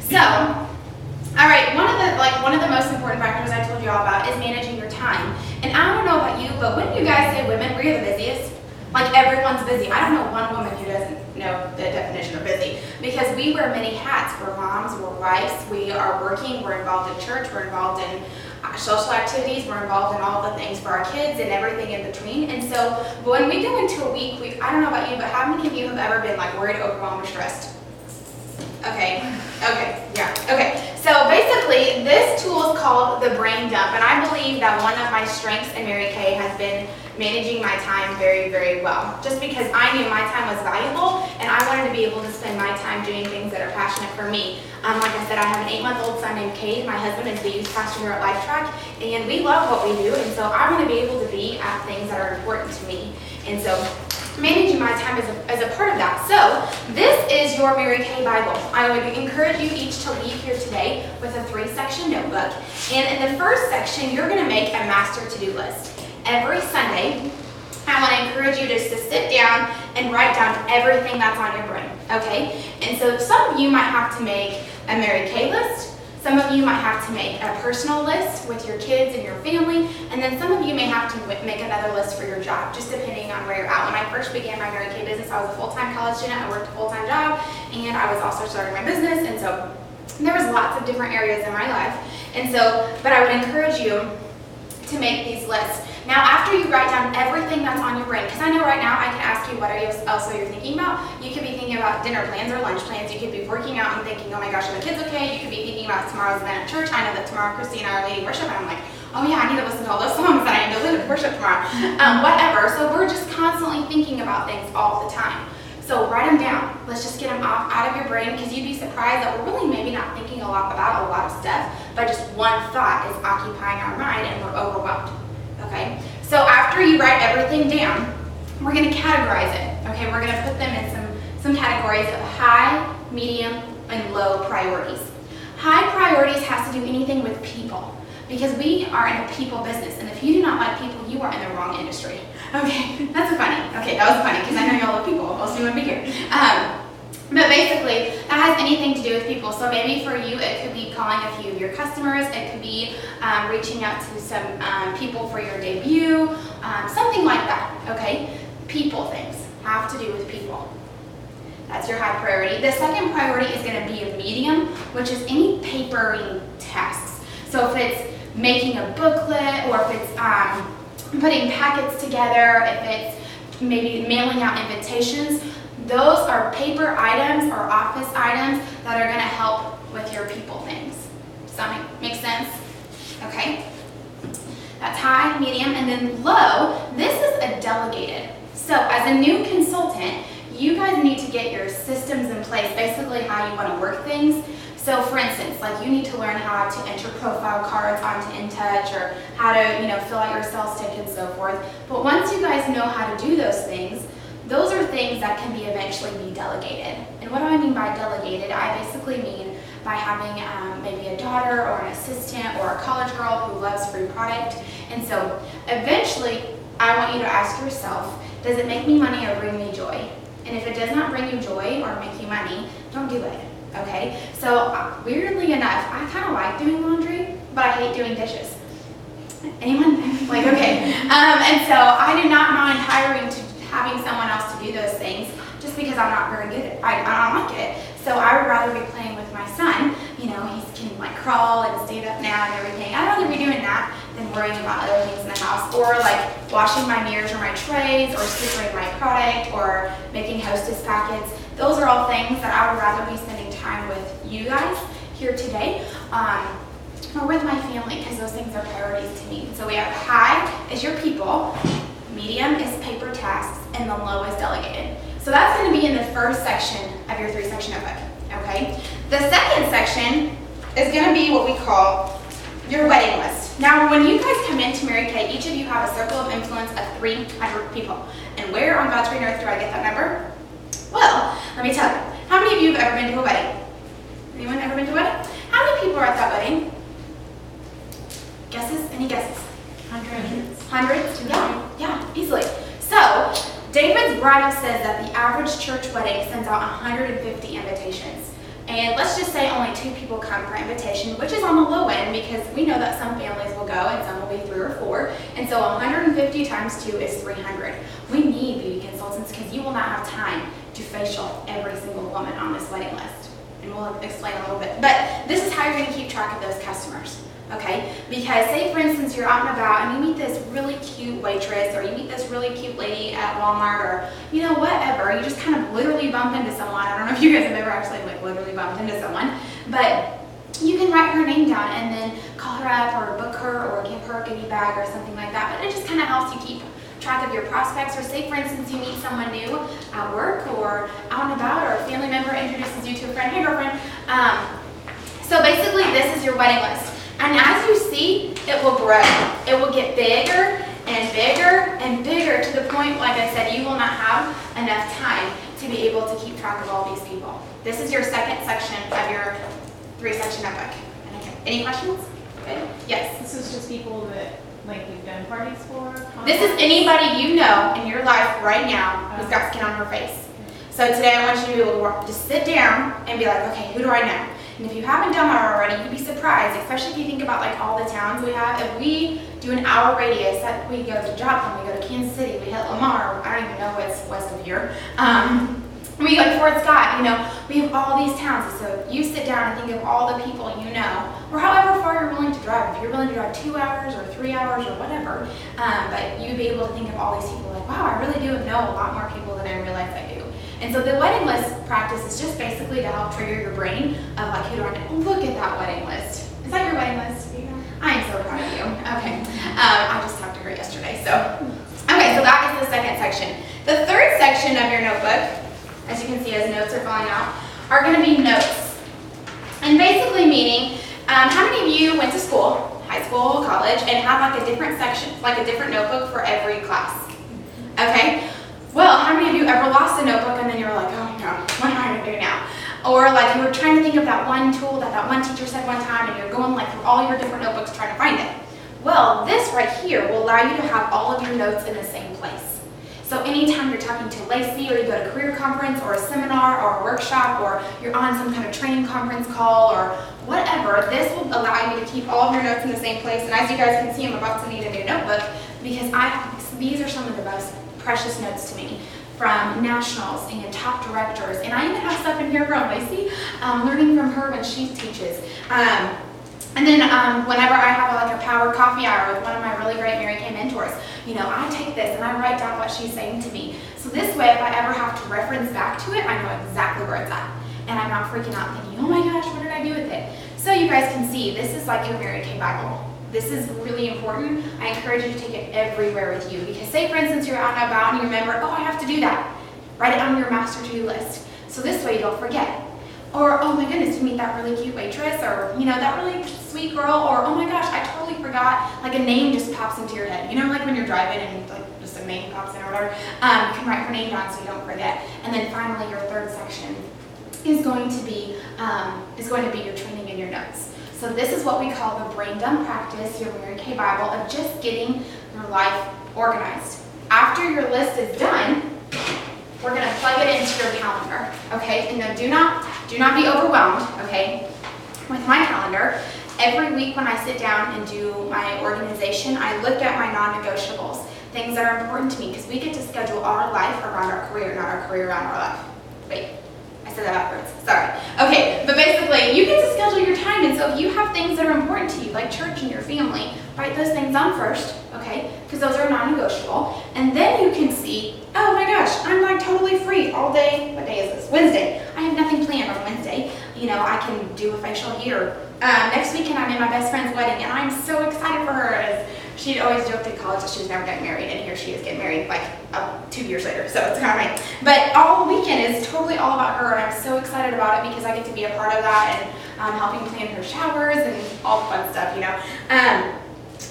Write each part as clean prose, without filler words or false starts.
So, all right, one of the most important factors I told you all about is managing your time. And I don't know about you, but wouldn't you guys say women, we're the busiest? Like everyone's busy. I don't know one woman who doesn't know the definition of busy, because we wear many hats. We're moms, we're wives, we are working, we're involved in church, we're involved in social activities, we're involved in all the things for our kids and everything in between. And so when we go into a week, I don't know about you, but how many of you have ever been like worried, overwhelmed, or stressed? Okay, yeah. So basically, this tool is called the brain dump, and I believe that one of my strengths in Mary Kay has been managing my time very, very well. Just because I knew my time was valuable, and I wanted to be able to spend my time doing things that are passionate for me. Like I said, I have an 8-month-old son named Cade. My husband is the youth pastor here at Life Track, and we love what we do, and so I want to be able to be at things that are important to me. And so managing my time is a part of that. So this is your Mary Kay Bible. I would encourage you each to leave here today with a 3-section notebook. And in the first section, you're going to make a master to-do list. Every Sunday, I want to encourage you just to sit down and write down everything that's on your brain, okay? And so some of you might have to make a Mary Kay list. Some of you might have to make a personal list with your kids and your family, and then some of you may have to make another list for your job, just depending on where you're at. When I first began my Mary Kay business, I was a full-time college student. I worked a full-time job, and I was also starting my business, and so there was lots of different areas in my life. And so, but I would encourage you to make these lists. Now, after you write down everything that's on your brain, because I know right now I can ask you what else are you thinking about. You could be thinking about dinner plans or lunch plans. You could be working out and thinking, oh my gosh, are the kids okay? You could be thinking about tomorrow's event at church. I know that tomorrow Christy and I are leading worship, and I'm like, oh yeah, I need to listen to all those songs that I need to lead worship tomorrow. Whatever. So we're just constantly thinking about things all the time. So write them down. Let's just get them out of your brain, because you'd be surprised that we're really maybe not thinking a lot about a lot of stuff, but just one thought is occupying our mind and we're overwhelmed. Okay? So after you write everything down, we're going to categorize it. Okay? We're going to put them in some categories of high, medium, and low priorities. High priorities has to do anything with people, because we are in a people business, and if you do not like people, you are in the wrong industry. Okay, that's funny. Okay, that was funny, because I know y'all love people, else you wouldn't be here. But basically, that has anything to do with people. So maybe for you, it could be calling a few of your customers. It could be reaching out to some people for your debut, something like that, okay? People things have to do with people. That's your high priority. The second priority is going to be a medium, which is any papering tasks. So if it's making a booklet, or if it's putting packets together, if it's maybe mailing out invitations, those are paper items or office items that are going to help with your people things. Does that make sense? Okay. That's high, medium, and then low. This is a delegated. So as a new consultant, you guys need to get your systems in place, basically how you want to work things. So for instance, like you need to learn how to enter profile cards onto InTouch, or how to, fill out your sales stick and so forth. But once you guys know how to do those things, those are things that can be eventually be delegated. And what do I mean by delegated? I basically mean by having maybe a daughter or an assistant or a college girl who loves free product. And so eventually, I want you to ask yourself, does it make me money or bring me joy? And if it does not bring you joy or make you money, don't do it, okay? So weirdly enough, I kind of like doing laundry, but I hate doing dishes. Anyone? Like, okay. And so I do not mind having someone else to do those things, just because I'm not very good at it. I don't like it. So I would rather be playing with my son. He can like crawl and stand up now and everything. I'd rather be doing that than worrying about other things in the house, or like washing my mirrors or my trays, or stickering my product, or making hostess packets. Those are all things that I would rather be spending time with you guys here today, or with my family, because those things are priorities to me. So we have high is your people, medium is paper tasks, and the low is delegated. So that's going to be in the first section of your 3-section notebook, okay? The second section is going to be what we call your wedding list. Now, when you guys come into Mary Kay, each of you have a circle of influence of 300 people. And where on God's green earth do I get that number? Well, let me tell you. How many of you have ever been to a wedding? Anyone ever been to a wedding? How many people are at that wedding? Guesses? Any guesses? Hundreds. Hundreds? Yeah, easily. So, David's writing says that the average church wedding sends out 150 invitations. and let's just say only 2 people come per invitation, which is on the low end because we know that some families will go and some will be 3 or 4. And so 150 times 2 is 300. We need beauty consultants because you will not have time to facial every single woman on this waiting list. And we'll explain a little bit. But this is how you're going to keep track of those customers. Okay, because say for instance you're out and about and you meet this really cute waitress or you meet this really cute lady at Walmart or you know whatever, you just kind of literally bump into someone. I don't know if you guys have ever actually like literally bumped into someone, but you can write her name down and then call her up or book her or give her a goodie bag or something like that. But it just kind of helps you keep track of your prospects. Or say for instance you meet someone new at work or out and about, or a family member introduces you to a friend. Hey girlfriend. So basically this is your wedding list. And as you see, it will grow. It will get bigger and bigger and bigger to the point, like I said, you will not have enough time to be able to keep track of all these people. This is your second section of your 3-section notebook. Any questions? Good. Yes? This is just people that like we've done parties for? This is anybody you know in your life right now who's got skin on her face. So today I want you to be able to just sit down and be like, okay, who do I know? And if you haven't done that already, you'd be surprised, especially if you think about like all the towns we have. If we do an hour radius, that we go to Joplin, we go to Kansas City, we hit Lamar, I don't even know what's west of here. We go to Fort Scott, you know, we have all these towns. So you sit down and think of all the people you know, or however far you're willing to drive. If you're willing to drive 2 hours or 3 hours or whatever, but you'd be able to think of all these people like, wow, I really do know a lot more people than I realize I do. And so the wedding list practice is just basically to help trigger your brain of like, who do I know? Look at that wedding list. Is that your wedding list? Yeah. I am so proud of you. Okay. I just talked to her yesterday. So, okay, so that is the second section. The third section of your notebook, as you can see as notes are falling out, are going to be notes. And basically meaning, how many of you went to school, high school, college, and have like a different section, like a different notebook for every class? Okay. Well, how many of you ever lost a notebook and then you were like, oh no, what am I going to do now? Or like you were trying to think of that one tool that one teacher said one time and you're going like through all your different notebooks trying to find it. Well, this right here will allow you to have all of your notes in the same place. So anytime you're talking to Lacy or you go to a career conference or a seminar or a workshop or you're on some kind of training conference call or whatever, this will allow you to keep all of your notes in the same place. And as you guys can see, I'm about to need a new notebook because these are some of the most precious notes to me from nationals and top directors. And I even have stuff in here from Lacy, learning from her when she teaches. And then whenever I have like a power coffee hour with one of my really great Mary Kay mentors, you know, I take this and I write down what she's saying to me. So this way, if I ever have to reference back to it, I know exactly where it's at. And I'm not freaking out thinking, oh my gosh, what did I do with it? So you guys can see, this is like your Mary Kay Bible. This is really important. I encourage you to take it everywhere with you because say for instance you're out and about and you remember, oh I have to do that. Write it on your master to-do list. So this way you don't forget. Or oh my goodness, you meet that really cute waitress or you know that really sweet girl or oh my gosh, I totally forgot, like a name just pops into your head. You know like when you're driving and like just a name pops in or whatever. You can write her name down so you don't forget. And then finally your third section is going to be your training and your notes. So this is what we call the brain dump practice, your Mary Kay Bible, of just getting your life organized. After your list is done, we're going to plug it into your calendar, okay? And now do not be overwhelmed, okay, with my calendar. Every week when I sit down and do my organization, I look at my non-negotiables, things that are important to me, because we get to schedule our life around our career, not our career around our life. Wait. I said that backwards, sorry. Okay, but basically, you get to schedule your time, and so if you have things that are important to you, like church and your family, write those things down first, okay, because those are non-negotiable, and then you can see, oh my gosh, I'm like totally free all day. What day is this? Wednesday. I have nothing planned on Wednesday. You know, I can do a facial here. Next weekend, I'm in my best friend's wedding, and I'm so excited for her, as she'd always joked in college that she was never getting married, and here she is getting married like 2 years later, so it's kind of right. But all weekend is totally all about her, and I'm so excited about it because I get to be a part of that and helping plan her showers and all the fun stuff, you know.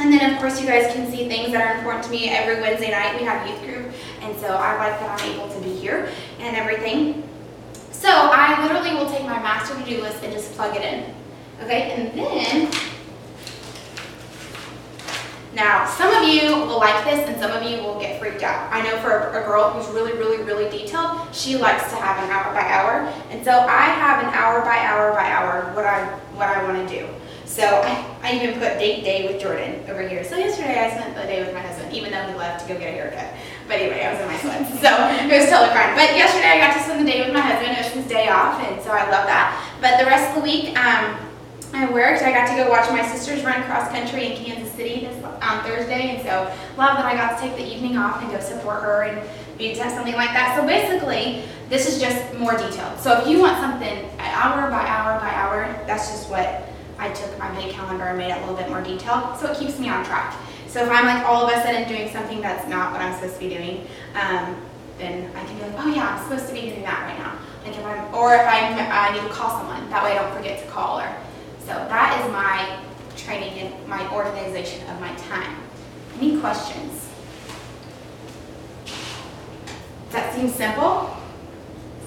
And then of course you guys can see things that are important to me. Every Wednesday night we have youth group, and so I like that I'm able to be here and everything. So I literally will take my master to-do list and just plug it in, okay, and then Now, some of you will like this and some of you will get freaked out. I know for a girl who's really, really, really detailed, she likes to have an hour by hour. And so I have an hour by hour by hour what I want to do. So I even put date day with Jordan over here. So yesterday I spent the day with my husband, even though he left to go get a haircut. But anyway, I was in my sweats, so it was totally fine. But yesterday I got to spend the day with my husband. It was his day off, and so I love that. But the rest of the week, I worked. I got to go watch my sisters run cross country in Kansas City on Thursday, and so love that I got to take the evening off and go support her and be something like that. So basically, this is just more detailed. So if you want something hour by hour by hour, that's just what I took my big calendar and made it a little bit more detailed, so it keeps me on track. So if I'm like all of a sudden doing something that's not what I'm supposed to be doing, then I can be like, oh yeah, I'm supposed to be doing that right now. Like if I need to call someone, that way I don't forget to call her. So that is my training and my organization of my time. Any questions? Does that seem simple?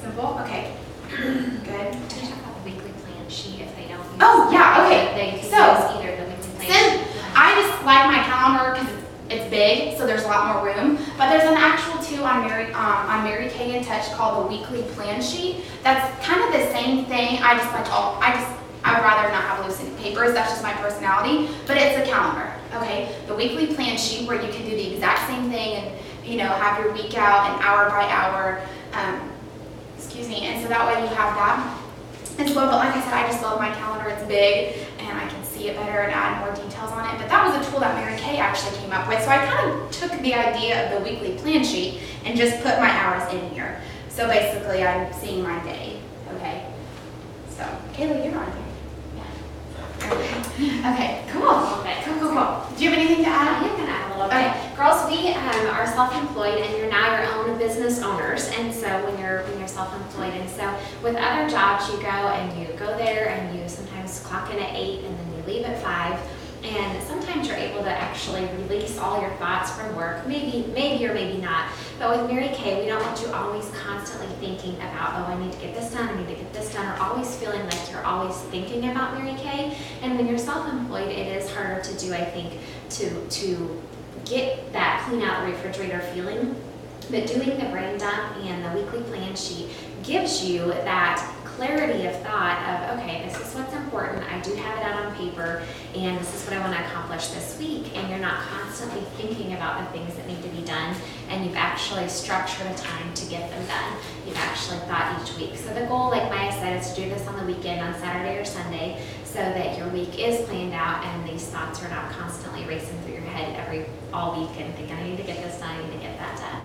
Simple? Okay. Good. Can you talk about the weekly plan sheet if they don't use Oh, yeah, okay. They can So, use either the weekly plan sheet. I just like my calendar because it's big, so there's a lot more room. But there's an actual tool on Mary Kay in Touch called the weekly plan sheet. That's kind of the same thing. I'd rather not have loose papers. That's just my personality. But it's a calendar. Okay, the weekly plan sheet where you can do the exact same thing and have your week out and hour by hour. And so that way you have that as well. But like I said, I just love my calendar. It's big and I can see it better and add more details on it. But that was a tool that Mary Kay actually came up with. So I kind of took the idea of the weekly plan sheet and just put my hours in here. So basically I'm seeing my day. Okay. So Kayla, you're on here. Okay, cool. Okay. Cool. Do you have anything to add? I'm going to add a little bit. Girls, we are self-employed and you're now your own business owners. And so when you're self-employed, and so with other jobs you go there and you sometimes clock in at 8 and then you leave at 5. And sometimes you're able to actually release all your thoughts from work, maybe or maybe not. But with Mary Kay, we don't want you always constantly thinking about, oh, I need to get this done, I need to get this done, or always feeling like you're always thinking about Mary Kay. And when you're self-employed, it is harder to do, I think, to get that clean out the refrigerator feeling. But doing the brain dump and the weekly plan sheet gives you that clarity of thought of, okay, this is what's important, I do have it out on paper, and this is what I want to accomplish this week, and you're not constantly thinking about the things that need to be done, and you've actually structured a time to get them done. You've actually thought each week. So the goal, like Maya said, is to do this on the weekend, on Saturday or Sunday, so that your week is planned out and these thoughts are not constantly racing through your head all week and thinking, I need to get this done, I need to get that done.